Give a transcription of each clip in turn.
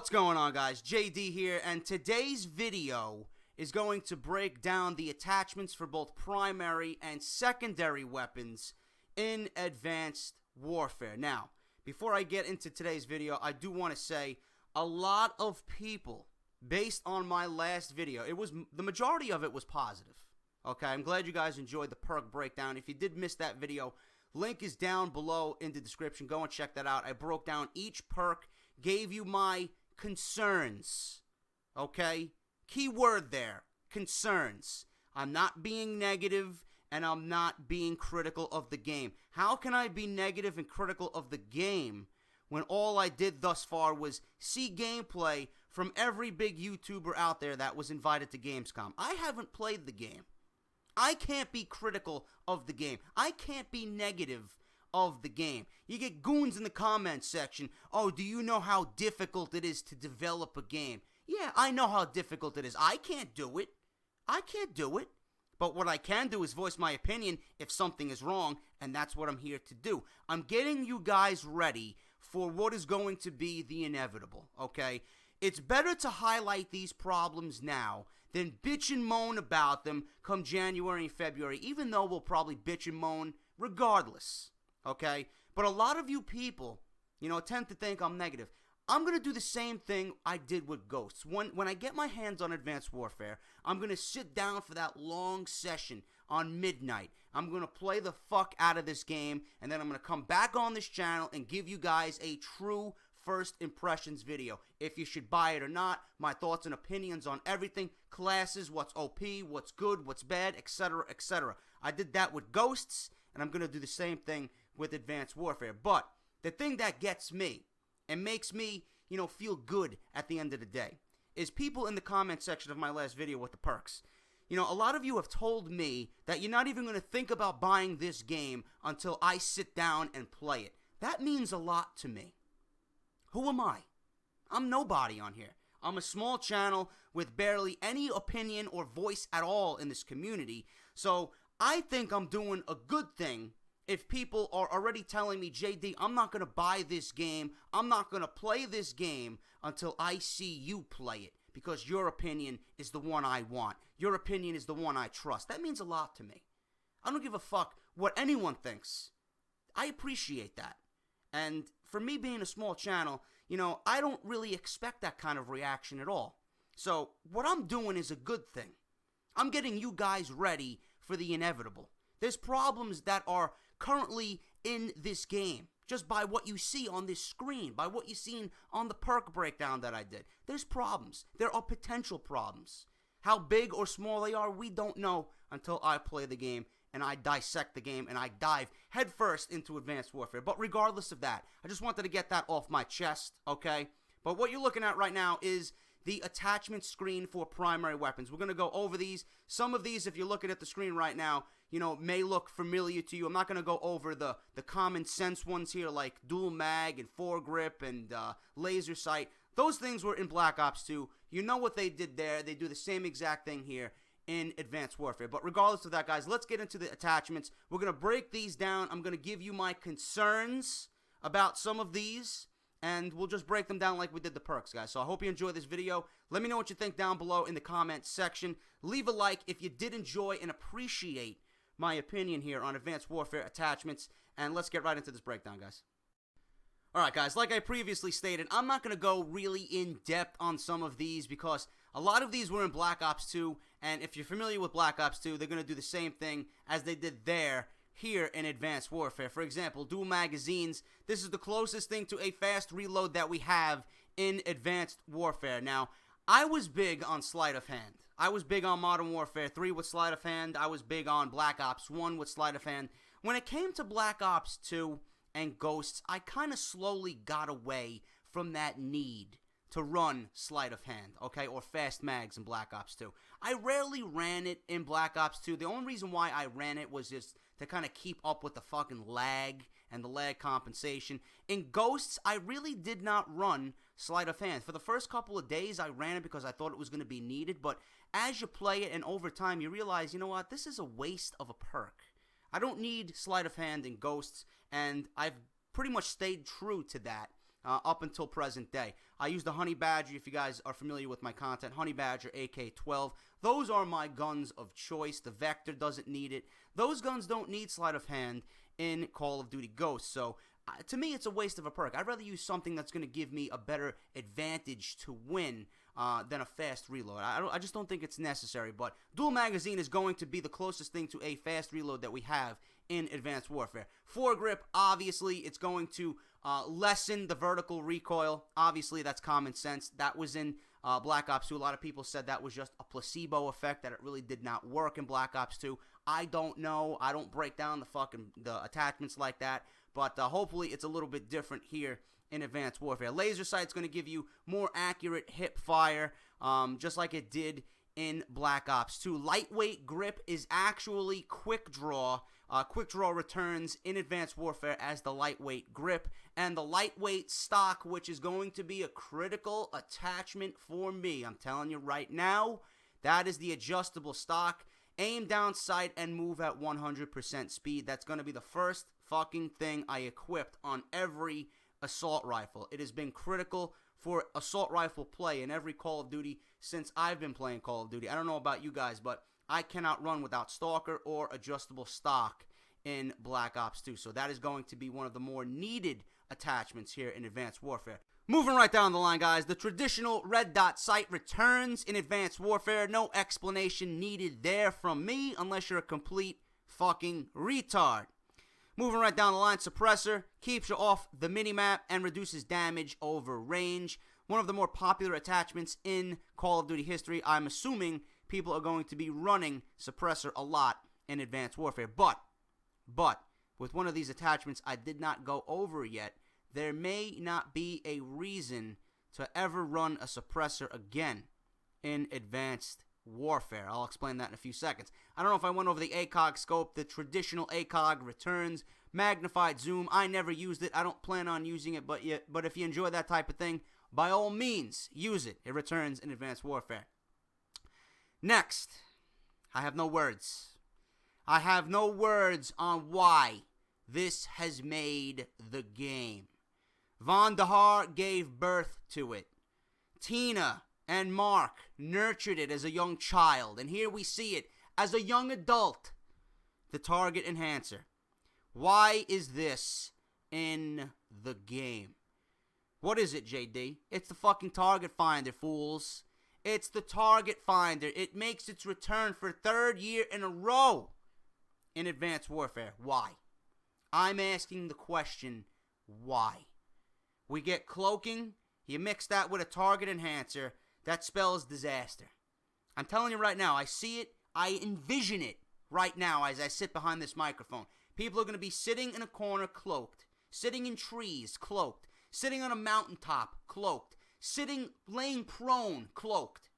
What's going on, guys? JD here, and today's video is going to break down the attachments for both primary and secondary weapons in Advanced Warfare. Now, before I get into today's video, I do want to say a lot of people, based on my last video, the majority of it was positive. Okay, I'm glad you guys enjoyed the perk breakdown. If you did miss that video, link is down below in the description. Go and check that out. I broke down each perk, gave you my concerns. Okay? Key word there, concerns. I'm not being negative and I'm not being critical of the game. How can I be negative and critical of the game when all I did thus far was see gameplay from every big YouTuber out there that was invited to Gamescom? I haven't played the game. I can't be critical of the game. I can't be negative of the game. You get goons in the comments section. Oh, do you know how difficult it is to develop a game? Yeah, I know how difficult it is. I can't do it. I can't do it. But what I can do is voice my opinion if something is wrong, and that's what I'm here to do. I'm getting you guys ready for what is going to be the inevitable, okay? It's better to highlight these problems now than bitch and moan about them come January and February, even though we'll probably bitch and moan regardless, okay? But a lot of you people, tend to think I'm negative. I'm going to do the same thing I did with Ghosts. When I get my hands on Advanced Warfare, I'm going to sit down for that long session on midnight. I'm going to play the fuck out of this game, and then I'm going to come back on this channel and give you guys a true first impressions video. If you should buy it or not, my thoughts and opinions on everything, classes, what's OP, what's good, what's bad, etc., etc. I did that with Ghosts, and I'm going to do the same thing with Advanced Warfare. But the thing that gets me and makes me, feel good at the end of the day is people in the comment section of my last video with the perks. A lot of you have told me that you're not even going to think about buying this game until I sit down and play it. That means a lot to me. Who am I? I'm nobody on here. I'm a small channel with barely any opinion or voice at all in this community. So I think I'm doing a good thing if people are already telling me, JD, I'm not going to buy this game. I'm not going to play this game until I see you play it, because your opinion is the one I want. Your opinion is the one I trust. That means a lot to me. I don't give a fuck what anyone thinks. I appreciate that. And for me being a small channel, I don't really expect that kind of reaction at all. So what I'm doing is a good thing. I'm getting you guys ready for the inevitable. There's problems that are currently in this game, just by what you see on this screen, by what you've seen on the perk breakdown that I did. There's problems. There are potential problems. How big or small they are, we don't know until I play the game and I dissect the game and I dive headfirst into Advanced Warfare. But regardless of that, I just wanted to get that off my chest, okay? But what you're looking at right now is the attachment screen for primary weapons. We're going to go over these. Some of these, if you're looking at the screen right now, may look familiar to you. I'm not going to go over the common sense ones here, like dual mag and foregrip and laser sight. Those things were in Black Ops 2. You know what they did there. They do the same exact thing here in Advanced Warfare. But regardless of that, guys, let's get into the attachments. We're going to break these down. I'm going to give you my concerns about some of these, and we'll just break them down like we did the perks, guys. So I hope you enjoyed this video. Let me know what you think down below in the comments section. Leave a like if you did enjoy and appreciate my opinion here on Advanced Warfare attachments, and let's get right into this breakdown, guys. Alright, guys, like I previously stated, I'm not going to go really in depth on some of these because a lot of these were in Black Ops 2, and if you're familiar with Black Ops 2, they're going to do the same thing as they did there here in Advanced Warfare. For example, dual magazines. This is the closest thing to a fast reload that we have in Advanced Warfare. Now, I was big on sleight of hand. I was big on Modern Warfare 3 with sleight of hand. I was big on Black Ops 1 with sleight of hand. When it came to Black Ops 2 and Ghosts, I kind of slowly got away from that need to run sleight of hand, okay, or fast mags in Black Ops 2. I rarely ran it in Black Ops 2. The only reason why I ran it was just to kind of keep up with the fucking lag and the lag compensation. In Ghosts, I really did not run sleight of hand. For the first couple of days, I ran it because I thought it was going to be needed, but as you play it and over time, you realize, you know what, this is a waste of a perk. I don't need sleight of hand in Ghosts, and I've pretty much stayed true to that. up until present day. I use the Honey Badger, if you guys are familiar with my content, Honey Badger AK-12. Those are my guns of choice. The Vector doesn't need it. Those guns don't need sleight of hand in Call of Duty Ghosts, so to me, it's a waste of a perk. I'd rather use something that's going to give me a better advantage to win than a fast reload. I just don't think it's necessary, but dual magazine is going to be the closest thing to a fast reload that we have in Advanced Warfare. Foregrip, obviously, it's going to lessen the vertical recoil. Obviously, that's common sense. That was in Black Ops 2. A lot of people said that was just a placebo effect, that it really did not work in Black Ops 2. I don't know. I don't break down the attachments like that. But hopefully it's a little bit different here in Advanced Warfare. Laser sight's going to give you more accurate hip fire, just like it did in Black Ops 2. Lightweight grip is actually quick draw. Quick draw returns in Advanced Warfare as the lightweight grip. And the lightweight stock, which is going to be a critical attachment for me. I'm telling you right now, that is the adjustable stock. Aim down sight and move at 100% speed. That's going to be the first fucking thing I equipped on every assault rifle. It has been critical for assault rifle play in every Call of Duty since I've been playing Call of Duty. I don't know about you guys, but I cannot run without Stalker or adjustable stock in Black Ops 2. So that is going to be one of the more needed attachments here in Advanced Warfare. Moving right down the line, guys, the traditional red dot sight returns in Advanced Warfare. No explanation needed there from me unless you're a complete fucking retard. Moving right down the line, suppressor keeps you off the minimap and reduces damage over range. One of the more popular attachments in Call of Duty history. I'm assuming people are going to be running suppressor a lot in Advanced Warfare. But, with one of these attachments I did not go over yet, there may not be a reason to ever run a suppressor again in Advanced Warfare. I'll explain that in a few seconds. I don't know if I went over the ACOG scope. The traditional ACOG returns magnified zoom. I never used it. I don't plan on using it, but if you enjoy that type of thing, by all means, use it. It returns in Advanced Warfare. Next, I have no words. I have no words on why this has made the game. Vonderhaar gave birth to it. Tina and Mark nurtured it as a young child, and here we see it as a young adult. The target enhancer. Why is this in the game? What is it, JD? It's the fucking target finder, fools. It's the target finder. It makes its return for third year in a row in Advanced Warfare. Why? I'm asking the question, why? We get cloaking, you mix that with a target enhancer, that spells disaster. I'm telling you right now, I see it, I envision it right now as I sit behind this microphone. People are going to be sitting in a corner cloaked, sitting in trees cloaked, sitting on a mountaintop cloaked, laying prone cloaked,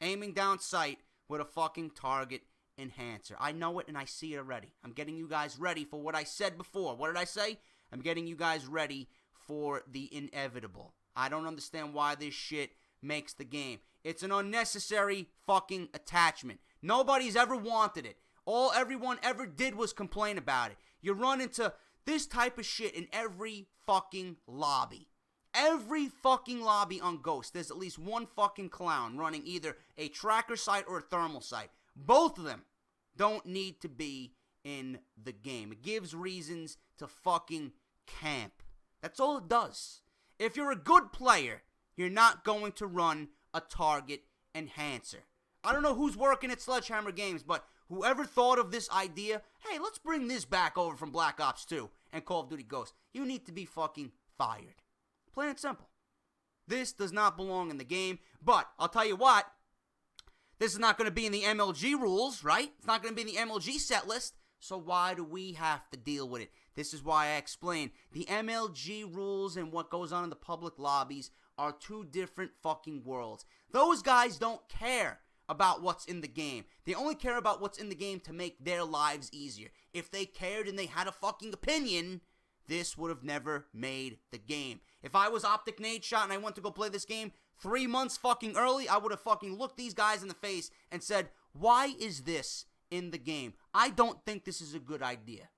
aiming down sight with a fucking target enhancer. I know it and I see it already. I'm getting you guys ready for what I said before. What did I say? I'm getting you guys ready for the inevitable. I don't understand why this shit makes the game. It's an unnecessary fucking attachment. Nobody's ever wanted it. All everyone ever did was complain about it. You run into this type of shit in every fucking lobby. Every fucking lobby on Ghost, there's at least one fucking clown running either a tracker sight or a thermal sight. Both of them don't need to be in the game. It gives reasons to fucking camp. That's all it does. If you're a good player, you're not going to run a target enhancer. I don't know who's working at Sledgehammer Games, but whoever thought of this idea, hey, let's bring this back over from Black Ops 2 and Call of Duty Ghosts. You need to be fucking fired. Plain and simple. This does not belong in the game, but I'll tell you what, this is not going to be in the MLG rules, right? It's not going to be in the MLG set list, so why do we have to deal with it? This is why I explain. The MLG rules and what goes on in the public lobbies are two different fucking worlds. Those guys don't care about what's in the game. They only care about what's in the game to make their lives easier. If they cared and they had a fucking opinion, this would have never made the game. If I was Optic Nadeshot and I went to go play this game 3 months fucking early, I would have fucking looked these guys in the face and said, why is this in the game? I don't think this is a good idea.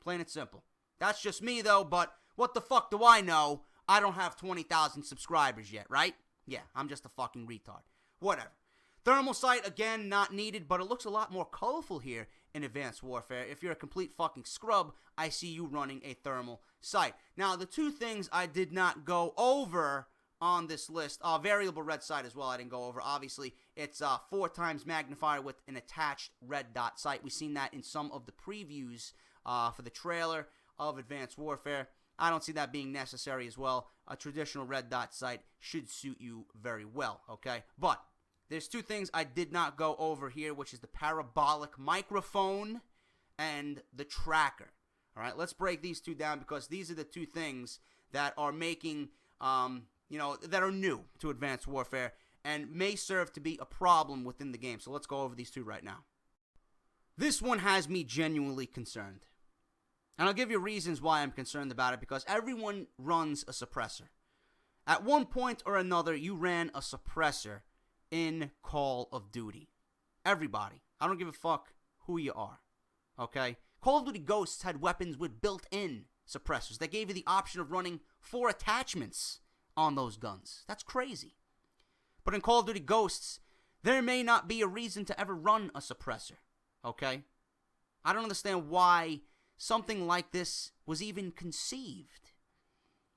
Plain and simple. That's just me though, but what the fuck do I know? I don't have 20,000 subscribers yet, right? Yeah, I'm just a fucking retard. Whatever. Thermal sight, again, not needed, but it looks a lot more colorful here in Advanced Warfare. If you're a complete fucking scrub, I see you running a thermal sight. Now, the two things I did not go over on this list, variable red sight as well, I didn't go over. Obviously, it's 4 times magnifier with an attached red dot sight. We've seen that in some of the previews for the trailer of Advanced Warfare. I don't see that being necessary as well. A traditional red dot sight should suit you very well, okay? But there's 2 things I did not go over here, which is the parabolic microphone and the tracker. All right, let's break these 2 down because these are the 2 things that are making, that are new to Advanced Warfare and may serve to be a problem within the game. So let's go over these 2 right now. This one has me genuinely concerned. And I'll give you reasons why I'm concerned about it, because everyone runs a suppressor. At one point or another, you ran a suppressor in Call of Duty. Everybody. I don't give a fuck who you are. Okay? Call of Duty Ghosts had weapons with built-in suppressors that gave you the option of running 4 attachments on those guns. That's crazy. But in Call of Duty Ghosts, there may not be a reason to ever run a suppressor. Okay? I don't understand why something like this was even conceived.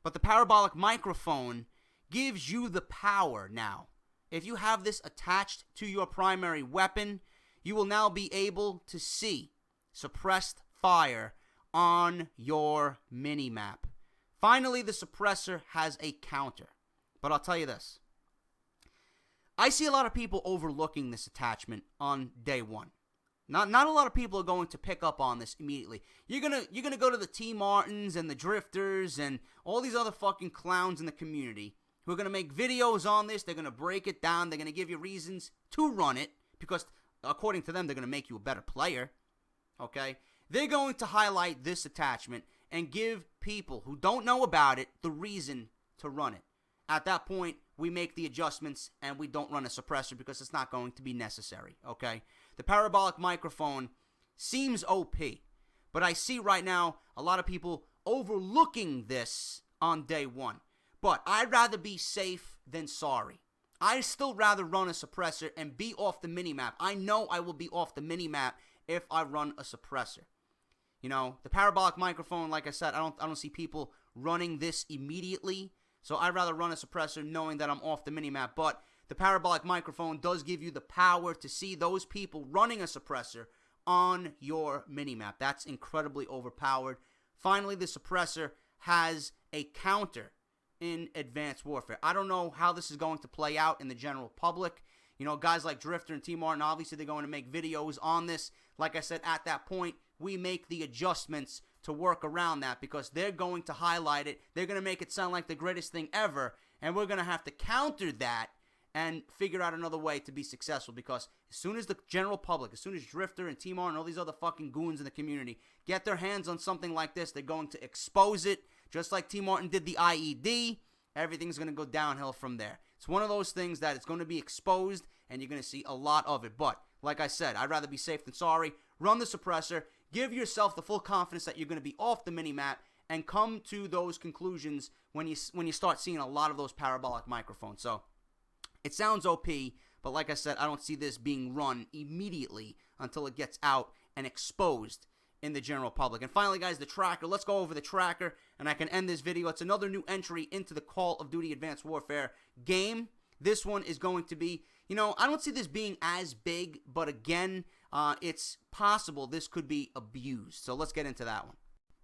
But the parabolic microphone gives you the power now. If you have this attached to your primary weapon, you will now be able to see suppressed fire on your mini-map. Finally, the suppressor has a counter. But I'll tell you this. I see a lot of people overlooking this attachment on day one. Not a lot of people are going to pick up on this immediately. You're gonna go to the T. Martins and the Drifters and all these other fucking clowns in the community who are gonna make videos on this. They're gonna break it down. They're gonna give you reasons to run it because, according to them, they're gonna make you a better player. Okay? They're going to highlight this attachment and give people who don't know about it the reason to run it. At that point, we make the adjustments and we don't run a suppressor because it's not going to be necessary, okay? The parabolic microphone seems OP, but I see right now a lot of people overlooking this on day one. But I'd rather be safe than sorry. I'd still rather run a suppressor and be off the minimap. I know I will be off the minimap if I run a suppressor. You know, the parabolic microphone, like I said, I don't see people running this immediately. So I'd rather run a suppressor knowing that I'm off the minimap. But the parabolic microphone does give you the power to see those people running a suppressor on your minimap. That's incredibly overpowered. Finally, the suppressor has a counter in Advanced Warfare. I don't know how this is going to play out in the general public. You know, guys like Drifter and T. Martin, obviously they're going to make videos on this. Like I said, at that point, we make the adjustments to work around that because they're going to highlight it. They're going to make it sound like the greatest thing ever, and we're going to have to counter that and figure out another way to be successful because as soon as the general public, as soon as Drifter and T-Mar and all these other fucking goons in the community get their hands on something like this, they're going to expose it just like T. Martin did the IED. Everything's going to go downhill from there. It's one of those things that it's going to be exposed and you're going to see a lot of it. But like I said, I'd rather be safe than sorry. Run the suppressor. Give yourself the full confidence that you're going to be off the minimap and come to those conclusions when you start seeing a lot of those parabolic microphones. So it sounds OP, but like I said, I don't see this being run immediately until it gets out and exposed in the general public. And finally, guys, the tracker. Let's go over the tracker, and I can end this video. It's another new entry into the Call of Duty Advanced Warfare game. This one is going to be, you know, I don't see this being as big, but again, it's possible this could be abused. So let's get into that one.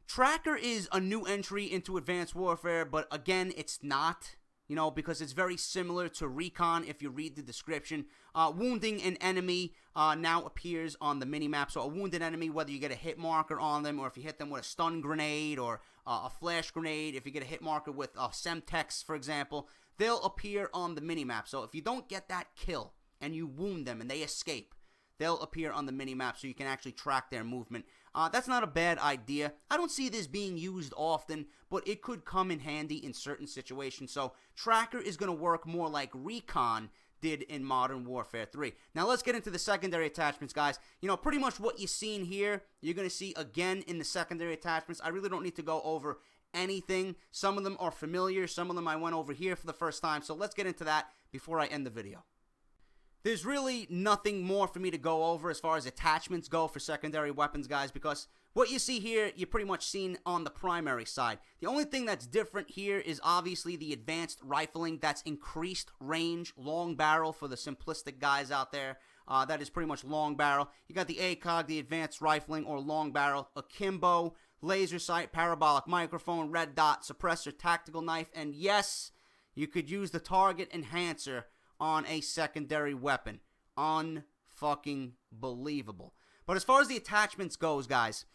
Tracker is a new entry into Advanced Warfare, but again, it's not, you know, because it's very similar to Recon if you read the description. Wounding an enemy now appears on the minimap. So a wounded enemy, whether you get a hit marker on them or if you hit them with a stun grenade or a flash grenade, if you get a hit marker with Semtex, for example, they'll appear on the minimap. So if you don't get that kill and you wound them and they escape, they'll appear on the minimap so you can actually track their movement. That's not a bad idea. I don't see this being used often, but it could come in handy in certain situations. So Tracker is going to work more like Recon did in Modern Warfare 3. Now let's get into the secondary attachments, guys. You know, pretty much what you've seen here, you're going to see again in the secondary attachments. I really don't need to go over anything. Some of them are familiar. Some of them I went over here for the first time. So let's get into that before I end the video. There's really nothing more for me to go over as far as attachments go for secondary weapons, guys, because what you see here, you pretty much seen on the primary side. The only thing that's different here is obviously the advanced rifling. That's increased range, long barrel for the simplistic guys out there. That is pretty much long barrel. You got the ACOG, the advanced rifling or long barrel, akimbo, laser sight, parabolic microphone, red dot, suppressor, tactical knife, and yes, you could use the target enhancer on a secondary weapon. Unfucking believable. But as far as the attachments goes, guys,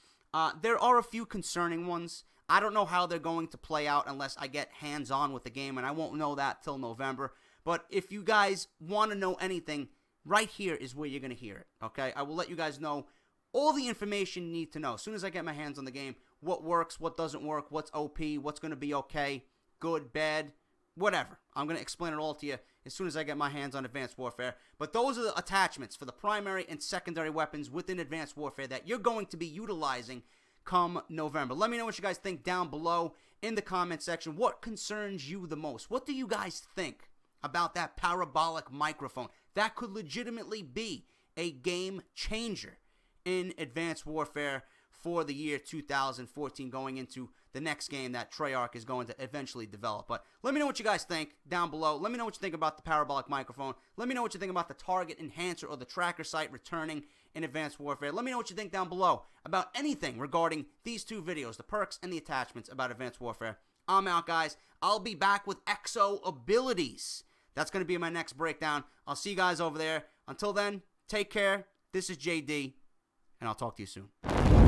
there are a few concerning ones. I don't know how they're going to play out unless I get hands-on with the game, and I won't know that till November. But if you guys want to know anything, right here is where you're going to hear it, okay? I will let you guys know all the information you need to know. As soon as I get my hands on the game, what works, what doesn't work, what's OP, what's going to be okay, good, bad, whatever. I'm going to explain it all to you as soon as I get my hands on Advanced Warfare. But those are the attachments for the primary and secondary weapons within Advanced Warfare that you're going to be utilizing come November. Let me know what you guys think down below in the comment section. What concerns you the most? What do you guys think about that parabolic microphone? That could legitimately be a game changer in Advanced Warfare for the year 2014 going into the next game that Treyarch is going to eventually develop. But let me know what you guys think down below. Let me know what you think about the parabolic microphone. Let me know what you think about the target enhancer or the tracker sight returning in Advanced Warfare. Let me know what you think down below about anything regarding these two videos, the perks and the attachments about Advanced Warfare. I'm out, guys. I'll be back with EXO abilities. That's going to be my next breakdown. I'll see you guys over there. Until then, take care. This is JD, and I'll talk to you soon.